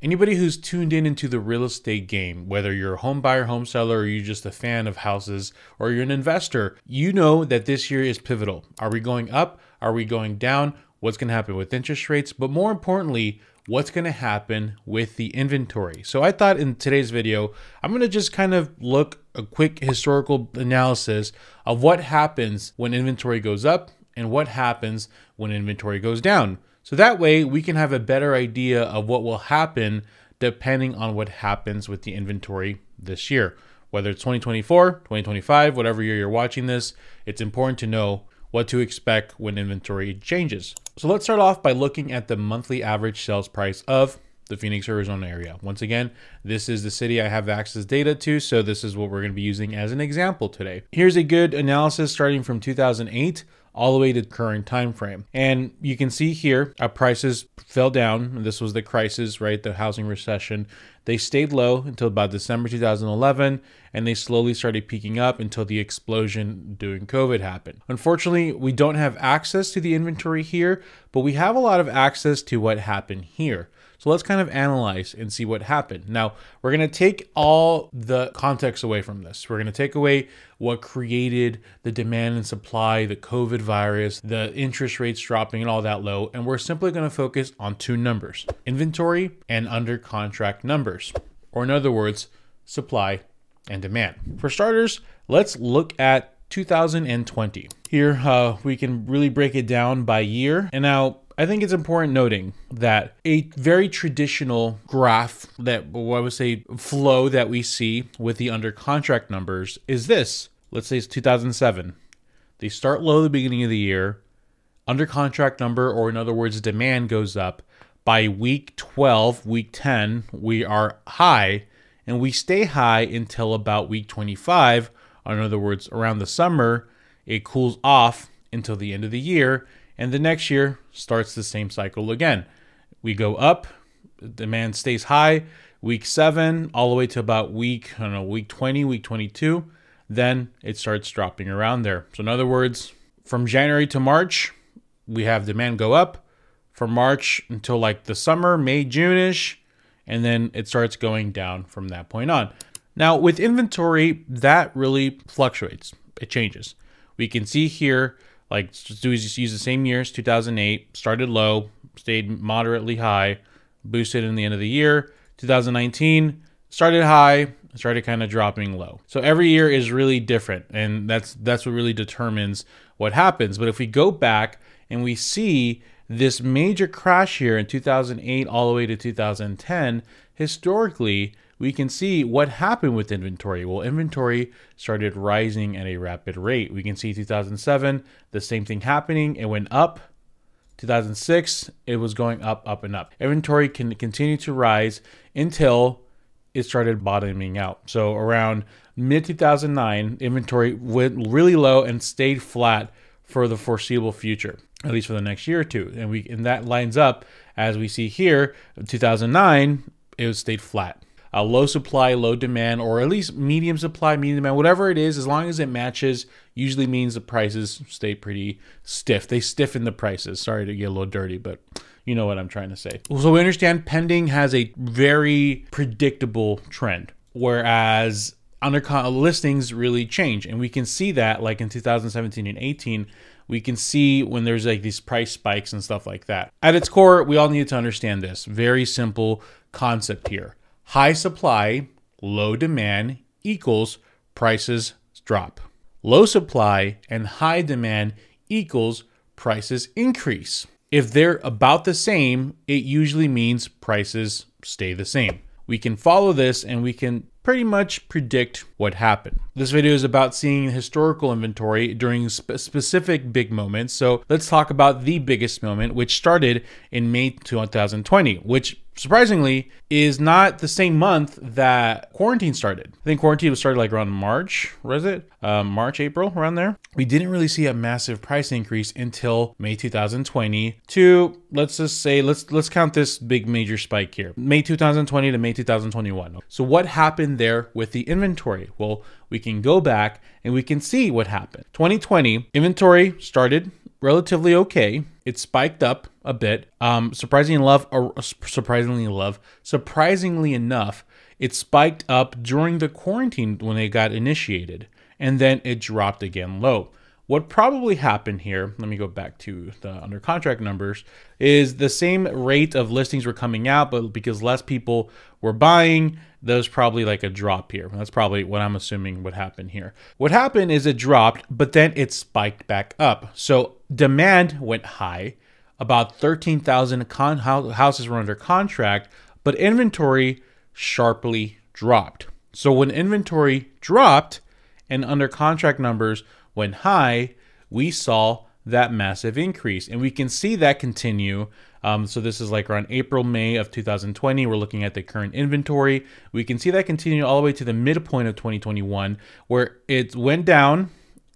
Anybody who's tuned in into the real estate game, whether you're a home buyer, home seller, or you're just a fan of houses, or you're an investor, you know that this year is pivotal. Are we going up? Are we going down? What's going to happen with interest rates? But more importantly, what's going to happen with the inventory? So I thought in today's video, I'm going to just kind of look a quick historical analysis of what happens when inventory goes up and what happens when inventory goes down. So that way we can have a better idea of what will happen depending on what happens with the inventory this year. Whether it's 2024, 2025, whatever year you're watching this, it's important to know what to expect when inventory changes. So let's start off by looking at the monthly average sales price of the Phoenix, Arizona area. Once again, this is the city I have access data to, so this is what we're going to be using as an example today. Here's a good analysis starting from 2008 all the way to current time frame. And you can see here, prices fell down. This was the crisis, right? The housing recession. They stayed low until about December 2011, and they slowly started peaking up until the explosion during COVID happened. Unfortunately, we don't have access to the inventory here, but we have a lot of access to what happened here. So let's kind of analyze and see what happened. Now, we're going to take all the context away from this. We're going to take away what created the demand and supply, the COVID virus, the interest rates dropping and all that low. And we're simply going to focus on two numbers, inventory and under contract numbers, or in other words, supply and demand. For starters, let's look at 2020. Here, we can really break it down by year. And now, I think it's important noting that a very traditional graph that, I would say, flow that we see with the under contract numbers is this. Let's say it's 2007. They start low at the beginning of the year. Under contract number, or in other words, demand goes up. By week 12, week 10, we are high, and we stay high until about week 25. Or in other words, around the summer, it cools off until the end of the year. And the next year starts the same cycle again. We go up, demand stays high, week 7, all the way to about week 20, week 22. Then it starts dropping around there. So in other words, from January to March, we have demand go up. From March until like the summer, May, June-ish, and then it starts going down from that point on. Now with inventory, that really fluctuates. It changes. We can see here, like, just use the same years, 2008, started low, stayed moderately high, boosted in the end of the year. 2019, started high, started kind of dropping low. So every year is really different, and that's what really determines what happens. But if we go back and we see this major crash here in 2008 all the way to 2010, historically, we can see what happened with inventory. Well, inventory started rising at a rapid rate. We can see 2007, the same thing happening. It went up. 2006, it was going up, up, and up. Inventory can continue to rise until it started bottoming out. So around mid-2009, inventory went really low and stayed flat for the foreseeable future, at least for the next year or two. And that lines up, as we see here, 2009, it stayed flat. Low supply, low demand, or at least medium supply, medium demand, whatever it is, as long as it matches, usually means the prices stay pretty stiff. They stiffen the prices. Sorry to get a little dirty, but you know what I'm trying to say. So we understand pending has a very predictable trend, whereas under listings really change. And we can see that like in 2017 and 18, we can see when there's like these price spikes and stuff like that. At its core, we all need to understand this very simple concept here. High supply, low demand equals prices drop. Low supply and high demand equals prices increase. If they're about the same, it usually means prices stay the same. We can follow this and we can pretty much predict what happened. This video is about seeing historical inventory during specific big moments. So let's talk about the biggest moment, which started in May 2020, which surprisingly is not the same month that quarantine started. I think quarantine was started like around March, was it? March, April, around there. We didn't really see a massive price increase until May 2020 to, let's just say, let's count this big major spike here. May 2020 to May 2021. So what happened there with the inventory? Well, we can go back and we can see what happened. 2020, inventory started relatively okay. It spiked up a bit. Surprisingly enough, it spiked up during the quarantine when it got initiated, and then it dropped again low. What probably happened here, let me go back to the under contract numbers, is the same rate of listings were coming out, but because less people were buying, there's probably like a drop here. That's probably what I'm assuming would happen here. What happened is it dropped, but then it spiked back up. So demand went high. About 13,000 houses were under contract, but inventory sharply dropped. So when inventory dropped and under contract numbers went high, we saw that massive increase, and we can see that continue. So this is like around April, May of 2020. We're looking at the current inventory. We can see that continue all the way to the midpoint of 2021, where it went down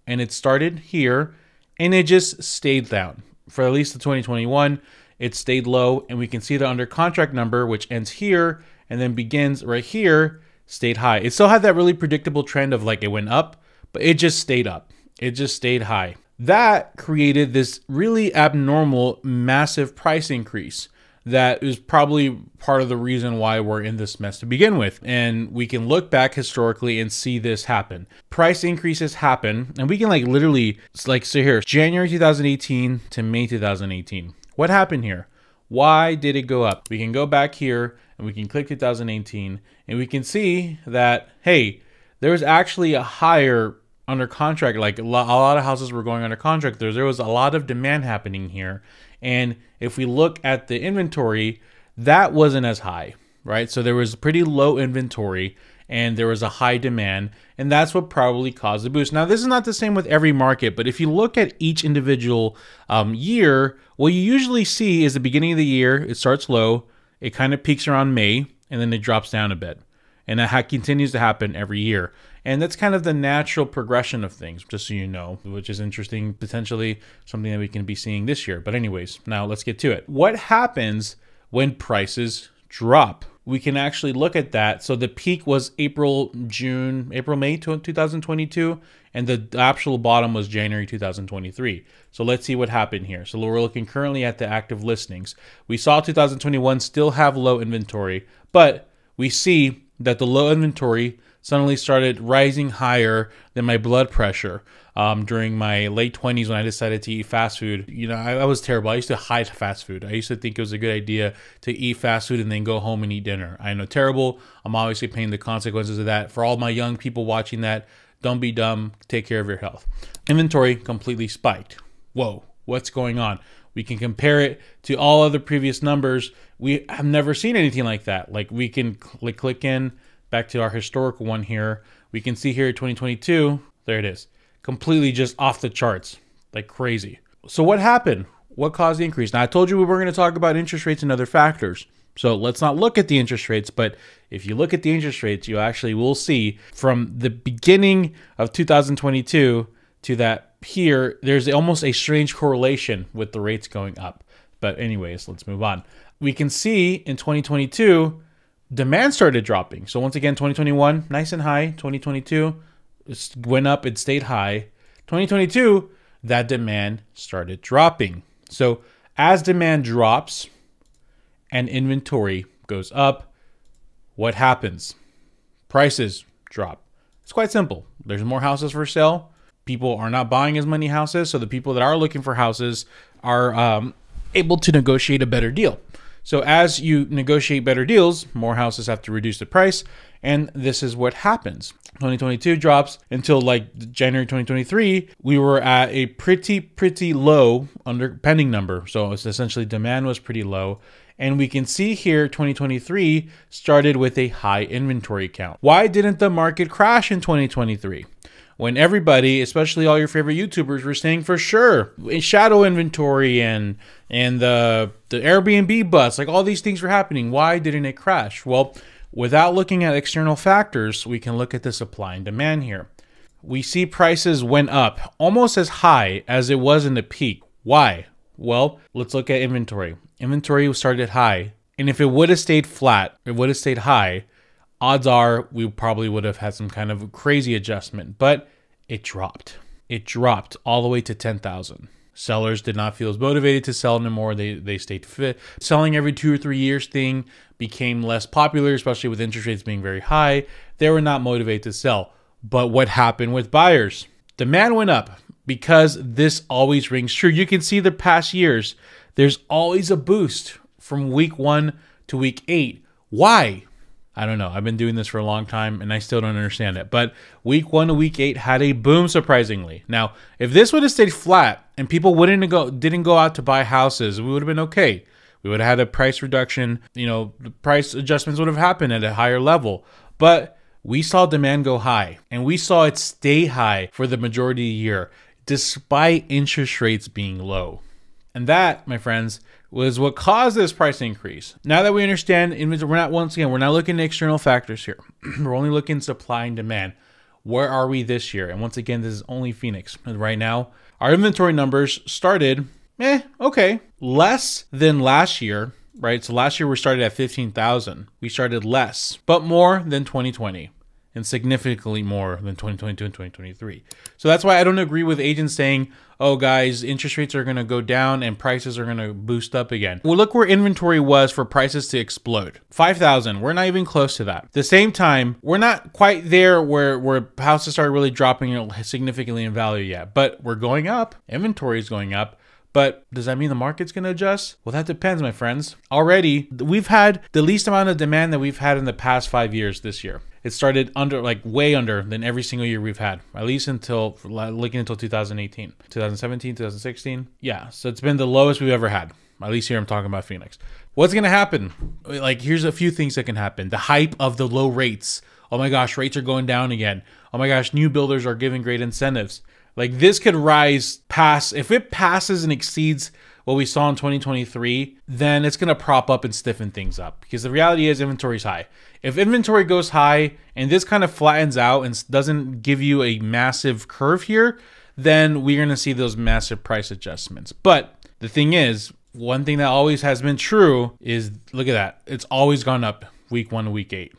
and it started here and it just stayed down for at least the 2021. It stayed low, and we can see the under contract number, which ends here and then begins right here, stayed high. It still had that really predictable trend of like it went up, but it just stayed up. It just stayed high. That created this really abnormal, massive price increase that is probably part of the reason why we're in this mess to begin with. And we can look back historically and see this happen. Price increases happen, and we can like literally, like, so here, January 2018 to May 2018. What happened here? Why did it go up? We can go back here and we can click 2018, and we can see that, hey, there was actually a higher under contract, like a lot of houses were going under contract. There was a lot of demand happening here. And if we look at the inventory, that wasn't as high, right? So there was pretty low inventory and there was a high demand, and that's what probably caused the boost. Now, this is not the same with every market, but if you look at each individual year, what you usually see is the beginning of the year, it starts low, it kind of peaks around May, and then it drops down a bit. And that continues to happen every year. And that's kind of the natural progression of things, just so you know, which is interesting, potentially something that we can be seeing this year. But anyways, now let's get to it. What happens when prices drop? We can actually look at that. So the peak was April, May 2022, and the actual bottom was January 2023. So let's see what happened here. So we're looking currently at the active listings. We saw 2021 still have low inventory, but we see that the low inventory suddenly started rising higher than my blood pressure during my late 20s when I decided to eat fast food. You know, I was terrible. I used to hide fast food. I used to think it was a good idea to eat fast food and then go home and eat dinner. I know, terrible. I'm obviously paying the consequences of that. For all my young people watching that, don't be dumb. Take care of your health. Inventory completely spiked. Whoa, what's going on? We can compare it to all other previous numbers. We have never seen anything like that. Like, we can click in back to our historical one here. We can see here 2022, there it is. Completely just off the charts, like crazy. So what happened? What caused the increase? Now, I told you we were going to talk about interest rates and other factors. So let's not look at the interest rates, but if you look at the interest rates, you actually will see from the beginning of 2022 to that here, there's almost a strange correlation with the rates going up. But anyways, let's move on. We can see in 2022, demand started dropping. So once again, 2021, nice and high. 2022, it went up, it stayed high. 2022, that demand started dropping. So as demand drops and inventory goes up, what happens? Prices drop. It's quite simple. There's more houses for sale. People are not buying as many houses. So the people that are looking for houses are able to negotiate a better deal. So as you negotiate better deals, more houses have to reduce the price, and this is what happens. 2022 drops until like January 2023, we were at a pretty low pending number. So it's essentially demand was pretty low. And we can see here 2023 started with a high inventory count. Why didn't the market crash in 2023? When everybody, especially all your favorite YouTubers, were saying for sure shadow inventory and the Airbnb bust, like all these things were happening. Why didn't it crash? Well, without looking at external factors, we can look at the supply and demand here. We see prices went up almost as high as it was in the peak. Why? Well, let's look at inventory. Inventory started high, and if it would have stayed flat, it would have stayed high, odds are we probably would have had some kind of crazy adjustment, but it dropped. It dropped all the way to 10,000. Sellers did not feel as motivated to sell anymore. They stayed fit. Selling every 2 or 3 years thing became less popular, especially with interest rates being very high. They were not motivated to sell. But what happened with buyers? Demand went up because this always rings true. You can see the past years, there's always a boost from week 1 to week 8. Why? I don't know. I've been doing this for a long time and I still don't understand it. But week 1 to week 8 had a boom, surprisingly. Now, if this would have stayed flat and people didn't go out to buy houses, we would have been okay. We would have had a price reduction. You know, the price adjustments would have happened at a higher level. But we saw demand go high and we saw it stay high for the majority of the year, despite interest rates being low. And that, my friends, was what caused this price increase. Now that we understand, we're not looking at external factors here. We're only looking at supply and demand. Where are we this year? And once again, this is only Phoenix. And right now, our inventory numbers started, okay, less than last year, right? So last year we started at 15,000. We started less, but more than 2020. And significantly more than 2022 and 2023. So that's why I don't agree with agents saying, oh guys, interest rates are going to go down and prices are going to boost up again. Well, look where inventory was for prices to explode. 5,000. We're not even close to that. At the same time, we're not quite there where houses start really dropping significantly in value yet, but we're going up. Inventory is going up. But does that mean the market's going to adjust? Well, that depends, my friends. Already, we've had the least amount of demand that we've had in the past 5 years this year. It started way under than every single year we've had, at least until 2018, 2017, 2016. Yeah, so it's been the lowest we've ever had. At least here I'm talking about Phoenix. What's going to happen? Here's a few things that can happen. The hype of the low rates. Oh my gosh, rates are going down again. Oh my gosh, new builders are giving great incentives. This could rise past, if it passes and exceeds what we saw in 2023, then it's going to prop up and stiffen things up because the reality is inventory is high. If inventory goes high and this kind of flattens out and doesn't give you a massive curve here, then we're going to see those massive price adjustments. But the thing is, one thing that always has been true is, look at that. It's always gone up week 1 to week 8.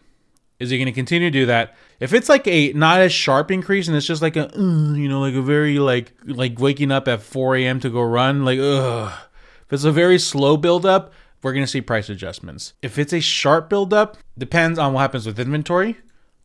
Is it going to continue to do that? If it's a not as sharp increase and it's just like a very waking up at 4 a.m. to go run, If it's a very slow buildup, we're going to see price adjustments. If it's a sharp buildup, depends on what happens with inventory,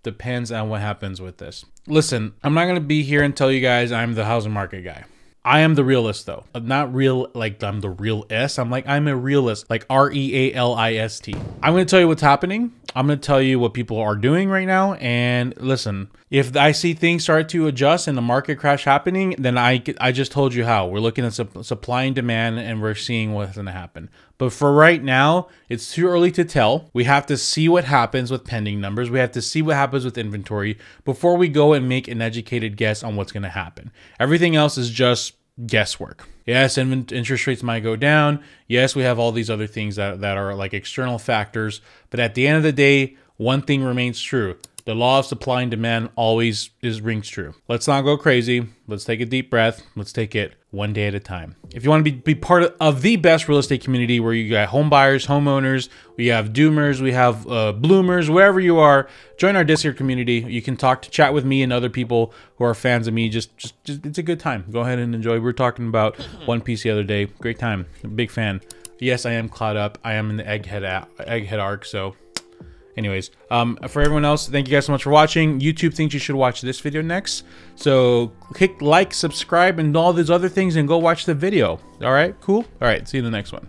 depends on what happens with this. Listen, I'm not going to be here and tell you guys I'm the housing market guy. I am the realist though. I'm not real I'm the realist. I'm a realist, REALIST. I'm going to tell you what's happening. I'm going to tell you what people are doing right now. And listen, if I see things start to adjust and the market crash happening, then I just told you how. We're looking at supply and demand and we're seeing what's going to happen. But for right now, it's too early to tell. We have to see what happens with pending numbers. We have to see what happens with inventory before we go and make an educated guess on what's going to happen. Everything else is just guesswork. Yes, interest rates might go down. Yes, we have all these other things that are external factors. But at the end of the day, one thing remains true. The law of supply and demand always rings true. Let's not go crazy. Let's take a deep breath. Let's take it one day at a time. If you want to be part of the best real estate community where you got home buyers, homeowners, we have doomers, we have bloomers, wherever you are, join our Discord community. You can chat with me and other people who are fans of me. Just it's a good time. Go ahead and enjoy. We were talking about One Piece the other day. Great time. Big fan. Yes, I am caught up. I am in the Egghead arc, so... Anyways, for everyone else, thank you guys so much for watching. YouTube thinks you should watch this video next. So click like, subscribe, and all these other things and go watch the video. All right, cool. All right, see you in the next one.